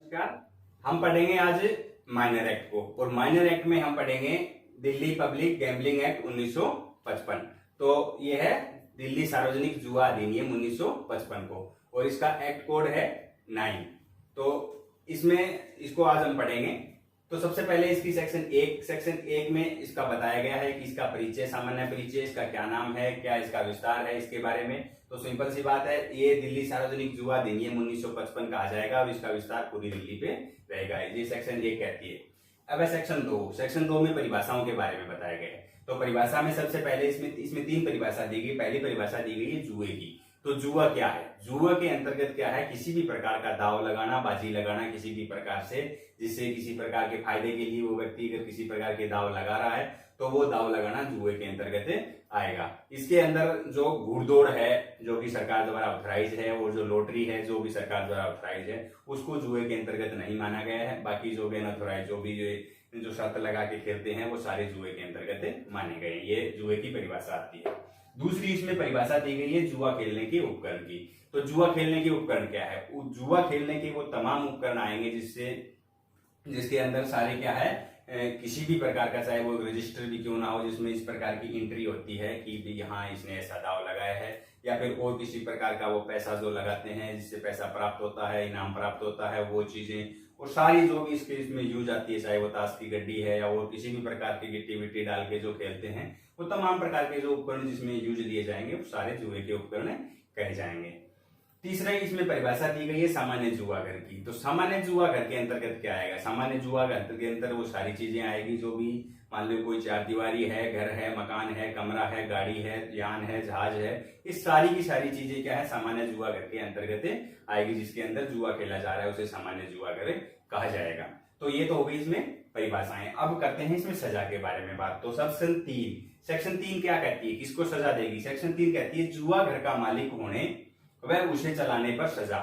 नमस्कार। हम पढ़ेंगे आज माइनर एक्ट को, और माइनर एक्ट में हम पढ़ेंगे दिल्ली पब्लिक गैम्बलिंग एक्ट 1955। तो ये है दिल्ली सार्वजनिक जुआ अधिनियम 1955 को, और इसका एक्ट कोड है 9। तो इसको आज हम पढ़ेंगे। तो सबसे पहले इसकी सेक्शन 1 में इसका बताया गया है कि इसका परिचय, सामान्य परिचय, इसका क्या नाम है, क्या इसका विस्तार है, इसके बारे में। तो सिंपल सी बात है, ये दिल्ली सार्वजनिक जुआ अधिनियम 1955 कहा जाएगा और इसका विस्तार पूरी दिल्ली पे रहेगा। ये सेक्शन 1 कहती है। अब है सेक्शन 2 में परिभाषाओं के बारे में बताया गया है। तो परिभाषा में सबसे पहले इसमें 3 परिभाषा दी गई। पहली परिभाषा दी गई है जुए की। तो जुआ क्या है? जुआ के अंतर्गत क्या है? किसी भी प्रकार का दाव लगाना, बाजी लगाना, किसी भी प्रकार से, जिससे किसी प्रकार के फायदे के लिए वो व्यक्ति अगर किसी प्रकार के दाव लगा रहा है तो वो दाव लगाना जुए के अंतर्गत आएगा। इसके अंदर जो घुड़दौड़ है जो कि सरकार द्वारा ऑथराइज है, और जो लॉटरी है जो भी सरकार द्वारा ऑथराइज है, उसको जुए के अंतर्गत नहीं माना गया है। बाकी जो भी अनऑथराइज जो शर्त लगा के खेलते हैं वो सारे जुए के अंतर्गत माने गए। ये जुए की परिभाषा आती है। दूसरी इसमें परिभाषा दी गई है जुआ खेलने के उपकरण की। तो जुआ खेलने के उपकरण क्या है? जुआ खेलने के वो तमाम उपकरण आएंगे जिसके अंदर सारे क्या है, किसी भी प्रकार का, चाहे वो रजिस्टर भी क्यों ना हो, जिसमें इस प्रकार की एंट्री होती है कि यहाँ इसने ऐसा दाव लगाया है, या फिर और किसी प्रकार का वो पैसा जो लगाते हैं जिससे पैसा प्राप्त होता है, इनाम प्राप्त होता है, वो चीजें, और सारी जो भी इसमें यूज आती है, चाहे वो ताश की गड्डी है या और किसी भी प्रकार की गिट्टी विट्टी डाल के जो खेलते हैं, वो तमाम प्रकार के जो उपकरण जिसमें यूज लिए जाएंगे वो सारे जुए के उपकरण कहे जाएंगे। तीसरा इसमें परिभाषा दी गई है सामान्य जुआ घर की। तो सामान्य जुआ घर के अंतर्गत क्या आएगा? सामान्य जुआ घर के अंदर वो सारी चीजें आएगी जो भी, मान लो कोई चार दीवारी है, घर है, मकान है, कमरा है, गाड़ी है, यान है, जहाज है, इस सारी की सारी चीजें क्या है, सामान्य जुआ घर के अंतर्गत आएगी। जिसके अंदर जुआ खेला जा रहा है उसे सामान्य जुआ घर कहा जाएगा। तो ये तो हो गई इसमें परिभाषाएं। अब करते हैं इसमें सजा के बारे में बात। तो सेक्शन 3 क्या कहती है, किसको सजा देगी? सेक्शन 3 कहती है जुआ घर का मालिक होने वह उसे चलाने पर सजा।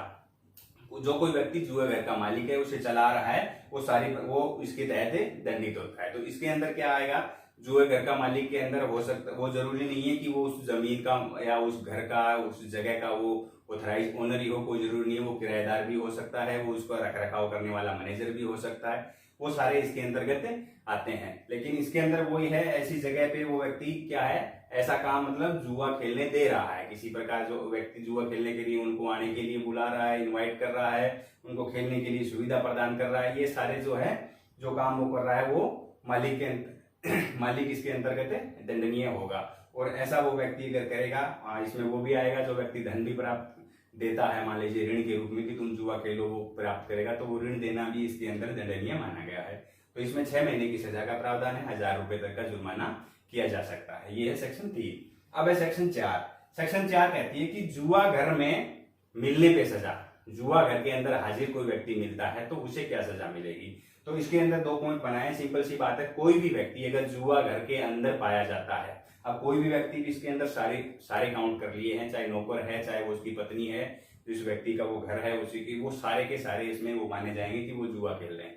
जो कोई व्यक्ति जुए घर का मालिक है, उसे चला रहा है, वो इसके तहत दंडित होता है। तो इसके अंदर क्या आएगा? जुए घर का मालिक के अंदर हो सकता, वो जरूरी नहीं है कि वो उस जमीन का या उस घर का, उस जगह का वो ऑथराइज ओनर ही हो, कोई जरूरी नहीं है। वो किराएदार भी हो सकता है, वो उसको रख रखाव करने वाला मैनेजर भी हो सकता है, वो सारे इसके अंतर्गत आते हैं। लेकिन इसके अंदर वही है, ऐसी जगह पे वो व्यक्ति क्या है, ऐसा काम मतलब जुआ खेलने दे रहा है। किसी प्रकार जो व्यक्ति जुआ खेलने के लिए उनको आने के लिए बुला रहा है, इनवाइट कर रहा है, उनको खेलने के लिए सुविधा प्रदान कर रहा है, ये सारे जो है जो काम वो कर रहा है वो मालिक इसके अंतर्गत दंडनीय होगा। और ऐसा वो व्यक्ति अगर करेगा, इसमें वो भी आएगा जो व्यक्ति धन भी प्राप्त देता है, मान लीजिए ऋण के रूप में कि तुम जुआ खेलो, वो प्राप्त करेगा, तो वो ऋण देना भी इसके अंदर दंडनीय माना गया है। तो इसमें 6 महीने की सजा का प्रावधान है, 1000 रुपए तक का जुर्माना किया जा सकता है। ये है सेक्शन 3। अब है सेक्शन 4। सेक्शन 4 कहती है कि जुआ घर में मिलने पे सजा। जुआ घर के अंदर हाजिर कोई व्यक्ति मिलता है तो उसे क्या सजा मिलेगी? तो इसके अंदर 2 पॉइंट बनाए। सिंपल सी बात है, कोई भी व्यक्ति अगर जुआ घर के अंदर पाया जाता है, अब कोई भी व्यक्ति भी इसके अंदर सारे काउंट कर लिए हैं, चाहे नौकर है, चाहे वो उसकी पत्नी है, जिस व्यक्ति का वो घर है उसी की, वो सारे के सारे इसमें वो माने जाएंगे कि वो जुआ खेल रहे हैं।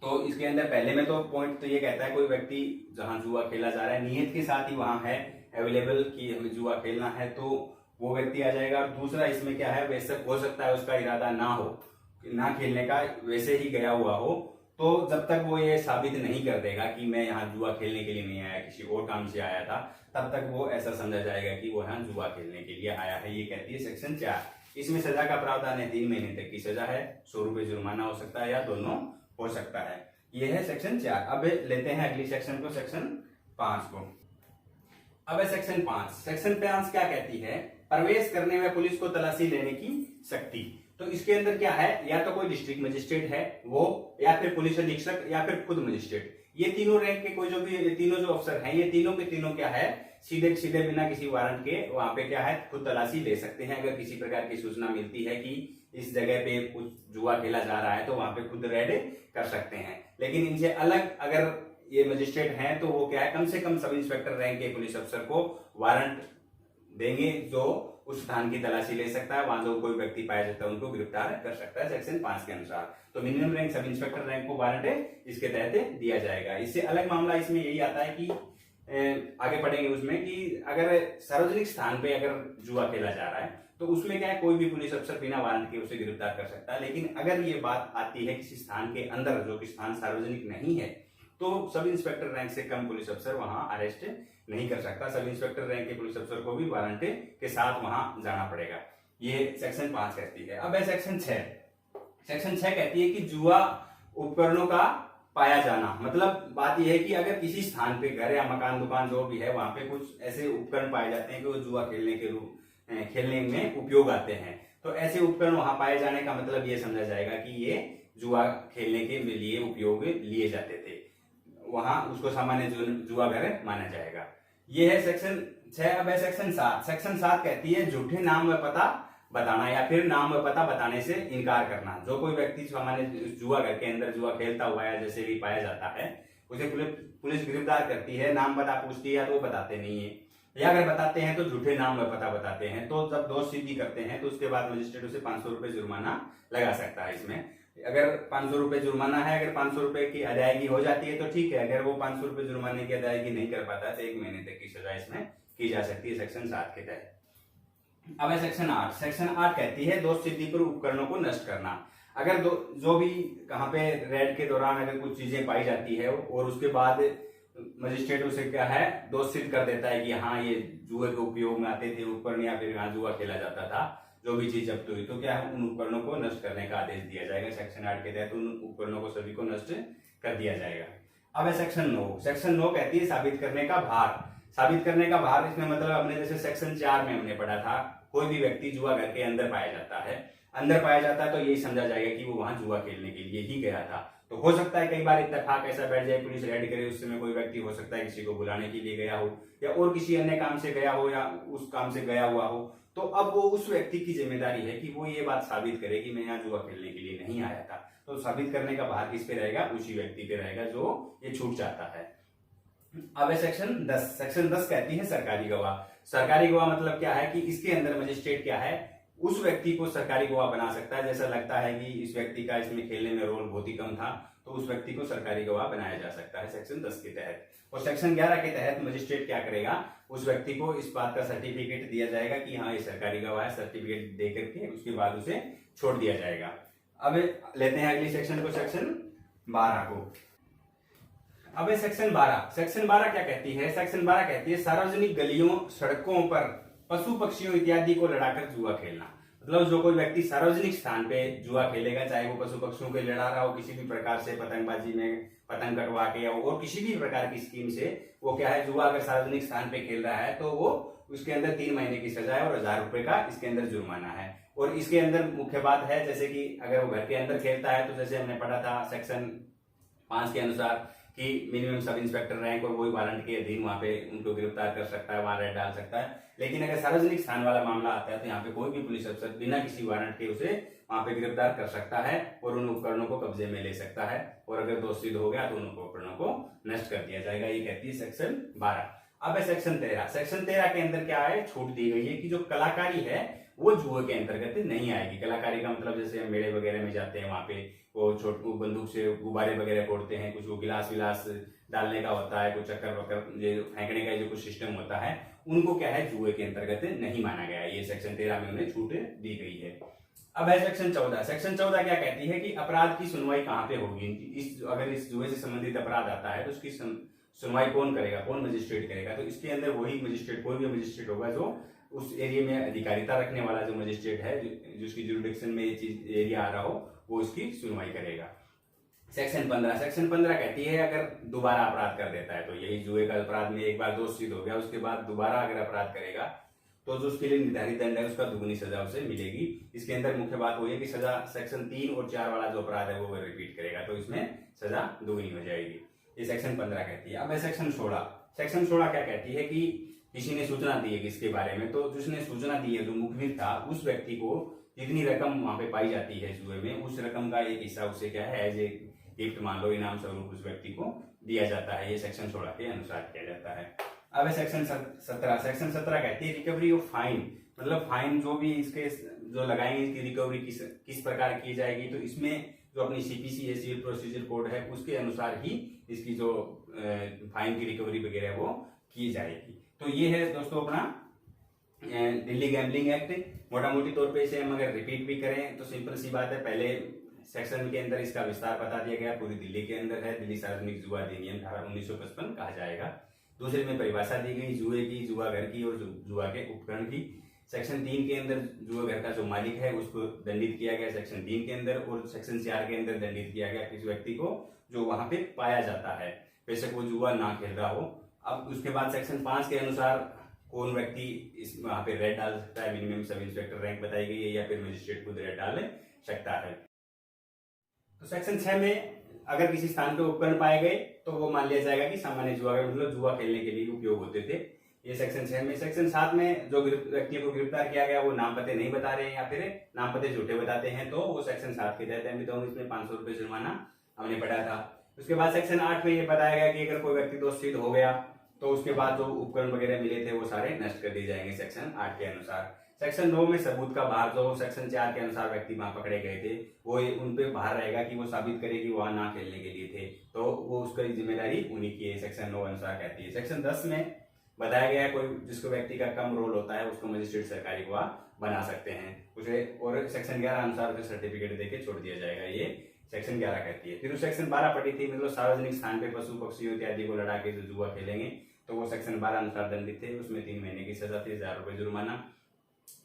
तो इसके अंदर पहले में तो पॉइंट तो ये कहता है, कोई व्यक्ति जहां जुआ खेला जा रहा है नियत के साथ ही वहां है अवेलेबल कि हमें जुआ खेलना है, तो वो व्यक्ति आ जाएगा। और दूसरा इसमें क्या है, वैसे हो सकता है उसका इरादा ना हो, ना खेलने का, वैसे ही गया हुआ हो। तो जब तक वो ये साबित नहीं कर देगा कि मैं यहाँ जुआ खेलने के लिए नहीं आया, किसी और काम से आया था, तब तक वो ऐसा समझा जाएगा कि वो यहाँ जुआ खेलने के लिए आया है। ये कहती है सेक्शन 4। इसमें सजा का प्रावधान है, 3 महीने तक की सजा है, 100 रुपए जुर्माना हो सकता है या दोनों हो सकता है। ये है सेक्शन 4। अब लेते हैं अगली सेक्शन को, सेक्शन 5 को। अब है सेक्शन 5। सेक्शन 5 क्या कहती है? प्रवेश करने में पुलिस को तलाशी लेने की शक्ति। तो इसके अंदर क्या है, या तो कोई डिस्ट्रिक्ट मजिस्ट्रेट है वो, या फिर पुलिस अधीक्षक, या फिर खुद मजिस्ट्रेट। ये तीनों रैंक के कोई जो भी तीनों जो अफसर हैं, ये तीनों के तीनों क्या है, सीधे बिना किसी वारंट के वहां पे क्या है, खुद तलाशी ले सकते हैं। अगर किसी प्रकार की सूचना मिलती है कि इस जगह पे कुछ जुआ खेला जा रहा है तो वहां पे खुद रेड कर सकते हैं। लेकिन इनसे अलग अगर ये मजिस्ट्रेट हैं तो वो क्या है, कम से कम सब इंस्पेक्टर रैंक के पुलिस अफसर को वारंट देंगे जो उस स्थान की तलाशी ले सकता है, वहां जो कोई व्यक्ति पाया जाता है उनको गिरफ्तार कर सकता है सेक्शन 5 के अनुसार। तो minimum rank sub inspector rank को वारंट इसके तहत दिया जाएगा। इससे अलग मामला इसमें यही आता है कि आगे पढ़ेंगे उसमें कि अगर सार्वजनिक स्थान पे अगर जुआ खेला जा रहा है तो उसमें क्या है, कोई भी पुलिस अफसर बिना वारंट के उसे गिरफ्तार कर सकता है। लेकिन अगर ये बात आती है किसी स्थान के अंदर जो कि स्थान सार्वजनिक नहीं है, तो सब इंस्पेक्टर रैंक से कम पुलिस अफसर वहां अरेस्ट नहीं कर सकता। सब इंस्पेक्टर रैंक के पुलिस अफसर को भी वारंट के साथ वहां जाना पड़ेगा। ये सेक्शन 5 कहती है। अब है सेक्शन 6। सेक्शन 6 कहती है कि जुआ उपकरणों का पाया जाना, मतलब बात यह है कि अगर किसी स्थान पे घर या मकान दुकान जो भी है वहां पे कुछ ऐसे उपकरण पाए जाते हैं कि वो जुआ खेलने में उपयोग आते हैं, तो ऐसे उपकरण वहां पाए जाने का मतलब ये समझा जाएगा कि ये जुआ खेलने के लिए उपयोग लिए जाते थे, वहां उसको सामान्य जुआ घर माना जाएगा। ये है सेक्शन 6। अब है सेक्शन 7। सेक्शन 7 कहती है झूठे नाम व पता बताना या फिर नाम व पता बताने से इनकार करना। जो कोई व्यक्ति सामान्य जुआ घर के अंदर जुआ खेलता हुआ या जैसे भी पाया जाता है, उसे पुलिस गिरफ्तार करती है, नाम पता पूछती है तो वो बताते नहीं है, या अगर बताते हैं तो झूठे नाम व पता बताते हैं, तो जब दोष सिद्धि करते हैं तो उसके बाद मजिस्ट्रेट उसे 500 रुपए जुर्माना लगा सकता है। इसमें अगर 500 रुपए जुर्माना है, अगर 500 रुपए की अदायगी हो जाती है तो ठीक है, अगर वो 500 रुपए जुर्माने की अदायगी नहीं कर पाता है तो 1 महीने तक की सजा इसमें की जा सकती है सेक्शन 7 के तहत। अब है सेक्शन 8। सेक्शन 8 कहती है दोष सिद्धि पर उपकरणों को नष्ट करना। अगर जो भी कहाँ पे रेड के दौरान अगर कुछ चीजें पाई जाती है और उसके बाद मजिस्ट्रेट उसे क्या है दोष सिद्ध कर देता है कि हाँ ये जुए के उपयोग में आते थे उपकरण या फिर यहाँ जुआ खेला जाता था, जो भी चीज जब्त हुई, तो क्या है उन उपकरणों को नष्ट करने का आदेश दिया जाएगा। सेक्शन 8 के तहत उन उपकरणों को सभी को नष्ट कर दिया जाएगा। अब है सेक्शन 9। सेक्शन 9 कहती है साबित करने का भार। साबित करने का भार इसमें मतलब हमने जैसे सेक्शन 4 में हमने पढ़ा था, कोई भी व्यक्ति जुआ घर के अंदर पाया जाता है, तो यही समझा जाएगा कि वो वहां जुआ खेलने के लिए ही गया था। तो हो सकता है कई बार इत्तेफाक ऐसा बैठ जाए, पुलिस रेड करे, उस समय कोई व्यक्ति हो सकता है किसी को बुलाने के लिए गया हो या और किसी अन्य काम से गया हो या उस काम से गया हुआ हो, तो अब वो उस व्यक्ति की जिम्मेदारी है कि वो ये बात साबित करे कि मैं यहाँ जुआ खेलने के लिए नहीं आया था। तो साबित करने का भार किस पे रहेगा, उसी व्यक्ति पे रहेगा जो ये छूट जाता है। अब है सेक्शन 10। सेक्शन 10 कहती है सरकारी गवाह। सरकारी गवाह मतलब क्या है कि इसके अंदर मजिस्ट्रेट क्या है उस व्यक्ति को सरकारी गवाह बना सकता है। जैसा लगता है कि इस व्यक्ति का इसमें खेलने में रोल बहुत ही कम था, तो उस व्यक्ति को सरकारी गवाह बनाया जा सकता है सेक्शन 10 के तहत। और सेक्शन 11 के तहत मजिस्ट्रेट क्या करेगा, उस व्यक्ति को इस बात का सर्टिफिकेट दिया जाएगा कि हाँ ये सरकारी गवाह है, सर्टिफिकेट दे करके उसके बाद उसे छोड़ दिया जाएगा। अब लेते हैं अगली सेक्शन को, सेक्शन 12 को। अब है सेक्शन 12। सेक्शन 12 क्या कहती है? सेक्शन 12 कहती है सार्वजनिक गलियों सड़कों पर पशु पक्षियों इत्यादि को लड़ाकर जुआ खेलना। मतलब जो कोई व्यक्ति सार्वजनिक स्थान पे जुआ खेलेगा, चाहे वो पशु पक्षियों के लड़ा रहा हो किसी भी प्रकार से, पतंगबाजी में पतंग कटवा के या और किसी भी प्रकार की स्कीम से, वो क्या है जुआ अगर सार्वजनिक स्थान पे खेल रहा है तो वो उसके अंदर 3 महीने की सजा है और 1000 रुपए का इसके अंदर जुर्माना है। और इसके अंदर मुख्य बात है जैसे कि अगर वो घर के अंदर खेलता है तो जैसे हमने पढ़ा था सेक्शन 5 के अनुसार कि मिनिमम सब इंस्पेक्टर रैंक और वही वारंट के अधीन वहां पे उनको गिरफ्तार कर सकता है, वारंट डाल सकता है। लेकिन अगर सार्वजनिक स्थान वाला मामला आता है तो यहाँ पे कोई भी पुलिस अफसर बिना किसी वारंट के उसे वहां पे गिरफ्तार कर सकता है और उन उपकरणों को कब्जे में ले सकता है, और अगर दोष सिद्ध हो गया तो उन उपकरणों को नष्ट कर दिया जाएगा। ये कहती है सेक्शन 12। अब है सेक्शन 13। सेक्शन 13 के अंदर क्या है, छूट दी गई है कि जो कलाकारी है वो जुए के अंतर्गत नहीं आएगी। कलाकारी का मतलब जैसे हम मेले वगैरह में जाते हैं, वहां पे वो बंदूक से गुब्बारे वगैरह फोड़ते हैं, कुछ वो गिलास विलास डालने का होता है, कुछ चक्कर वक्कर फेंकने का जो कुछ सिस्टम होता है, उनको क्या है जुए के अंतर्गत नहीं माना गया है। ये सेक्शन 13 में उन्हें छूट दी गई है। अब है सेक्शन 14। सेक्शन 14 क्या कहती है कि अपराध की सुनवाई कहाँ पे होगी। अगर इस जुए से संबंधित अपराध आता है तो उसकी सुनवाई कौन करेगा, कौन मजिस्ट्रेट करेगा। तो इसके अंदर वही मजिस्ट्रेट, कोई भी मजिस्ट्रेट होगा जो उस एरिया में अधिकारिता रखने वाला जो मजिस्ट्रेट है, जिसकी जुरिडिक्शन में ये चीज एरिया आ रहा हो, वो इसकी सुनवाई करेगा। सेक्शन 15। सेक्शन 15 कहती है अगर दोबारा अपराध कर देता है, तो यही जुए का अपराध में एक बार दोष सिद्ध हो गया, उसके बाद दोबारा अगर अपराध करेगा तो जो उसके लिए निर्धारित दंड है उसका दुगनी सजा उसे मिलेगी। इसके अंदर मुख्य बात वो है कि सजा सेक्शन 3 और 4 वाला जो अपराध है वो रिपीट करेगा तो इसमें सजा दुगनी हो जाएगी। ये सेक्शन 15 कहती है। अब है सेक्शन 16। सेक्शन 16 क्या कहती है कि किसी ने सूचना दी है किसके बारे में, तो जिसने सूचना दी है, जो मुखबिर था, उस व्यक्ति को जितनी रकम वहां पे पाई जाती है जुए में, उस रकम का एक हिस्सा उसे क्या है एज ए गिफ्ट मान लो, इनाम स्वरूप उस व्यक्ति को दिया जाता है। ये सेक्शन 16 के अनुसार किया जाता है। अब है सेक्शन 17। सेक्शन 17 कहती है रिकवरी ऑफ फाइन। मतलब फाइन जो भी इसके जो लगाएंगे इसकी रिकवरी किस प्रकार की जाएगी। तो इसमें जो अपनी सीपीसी है, सिविल प्रोसीजर कोड है, उसके अनुसार ही इसकी जो फाइन की रिकवरी वगैरह है वो की जाएगी। तो ये है दोस्तों अपना दिल्ली गैम्बलिंग एक्ट। मोटा मोटी तौर पे इसे हम अगर रिपीट भी करें तो सिंपल सी बात है, पहले सेक्शन के अंदर इसका विस्तार बता दिया गया, पूरी दिल्ली के अंदर है, दिल्ली सार्वजनिक जुआ अधिनियम धारा 1955 कहा जाएगा। दूसरे में परिभाषा दी गई जुए की, जुआ घर की और जुआ के उपकरण की। सेक्शन 3 के अंदर जुआ घर का जो मालिक है उसको दंडित किया गया सेक्शन 3 के अंदर, और सेक्शन 4 के अंदर दंडित किया गया किसी व्यक्ति को जो वहां पे पाया जाता है, बेशक वो जुआ ना खेल रहा हो। अब उसके बाद सेक्शन 5 के अनुसार कौन व्यक्ति इस वहां पे रेड डाल सकता है, मिनिमम सब इंस्पेक्टर रैंक बताई गई है, या फिर मजिस्ट्रेट खुद रेड डाल सकता है। तो सेक्शन 6 में अगर किसी स्थान पे उपकरण पाए गए तो वो मान लिया जाएगा कि सामान्य जुआ मतलब जुआ खेलने के लिए उपयोग होते थे। ये सेक्शन 6 में। सेक्शन 7 में जो व्यक्तियों को गिरफ्तार किया गया वो नाम पते नहीं बता रहे हैं या फिर नाम पते झूठे बताते हैं, तो वो सेक्शन 7 के तहत है। तो इसमें 500 रुपए जुर्माना हमने पढ़ा था। उसके बाद सेक्शन 8 में ये बताया गया कि अगर कोई व्यक्ति दोषी हो गया तो उसके बाद जो उपकरण वगैरह मिले थे वो सारे नष्ट कर दिए जाएंगे सेक्शन 8 के अनुसार। सेक्शन 9 में सबूत का भार जो सेक्शन 4 के अनुसार व्यक्ति वहां पकड़े गए थे वो उन पे भार रहेगा कि वो साबित करे कि वहां ना खेलने के लिए थे, तो वो उसकी जिम्मेदारी उन्हीं की है, सेक्शन 9 अनुसार कहती है। सेक्शन 10 में बताया गया कोई जिसको व्यक्ति का कम रोल होता है उसको मजिस्ट्रेट सरकारी गवाह बना सकते हैं उसे, और सेक्शन 11 अनुसार उसे सर्टिफिकेट देके छोड़ दिया जाएगा, ये सेक्शन 11 कहती है। फिर सेक्शन 12 पढ़ी थी, मतलब सार्वजनिक स्थान पे पशु पक्षियों इत्यादि को लड़ा के जो जुआ खेलेंगे तो वो सेक्शन 12 अनुसार दंडित थे। उसमें 3 महीने की सजा थी, 1000 रुपए जुर्माना,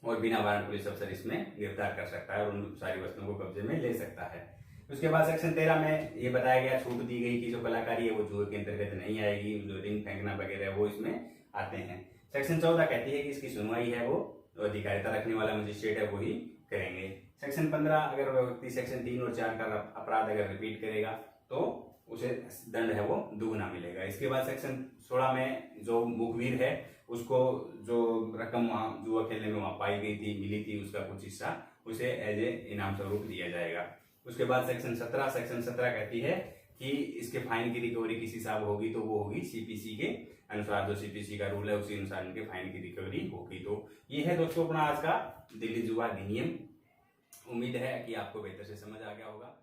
और बिना वारंट पुलिस अफसर इसमें गिरफ्तार कर सकता है और उन सारी वस्तुओं को कब्जे में ले सकता है। उसके बाद सेक्शन 13 में ये बताया गया, छूट दी गई कि जो कलाकारी है वो जुए के अंतर्गत नहीं आएगी, जो रिंग फेंकना वगैरह वो इसमें आते हैं। सेक्शन 14 कहती है कि इसकी सुनवाई है वो अधिकारिता रखने वाला मजिस्ट्रेट है वो ही करेंगे। सेक्शन 15 अगर व्यक्ति सेक्शन 3 और 4 का अपराध अगर रिपीट करेगा तो उसे दंड है वो दुगना मिलेगा। इसके बाद सेक्शन 16 में जो मुखबिर है उसको जो रकम वहां जुआ खेलने में वहां पाई गई थी मिली थी उसका कुछ हिस्सा उसे एज ए इनाम स्वरूप दिया जाएगा। उसके बाद सेक्शन 17 कहती है कि इसके फाइन की रिकवरी किसी हिसाब होगी तो वो होगी सीपीसी के अनुसार, जो सीपीसी का रूल है उसी अनुसार इनके फाइन की रिकवरी होगी। तो ये है दोस्तों अपना आज का दिल्ली जुआ अधिनियम। उम्मीद है कि आपको बेहतर से समझ आ गया होगा।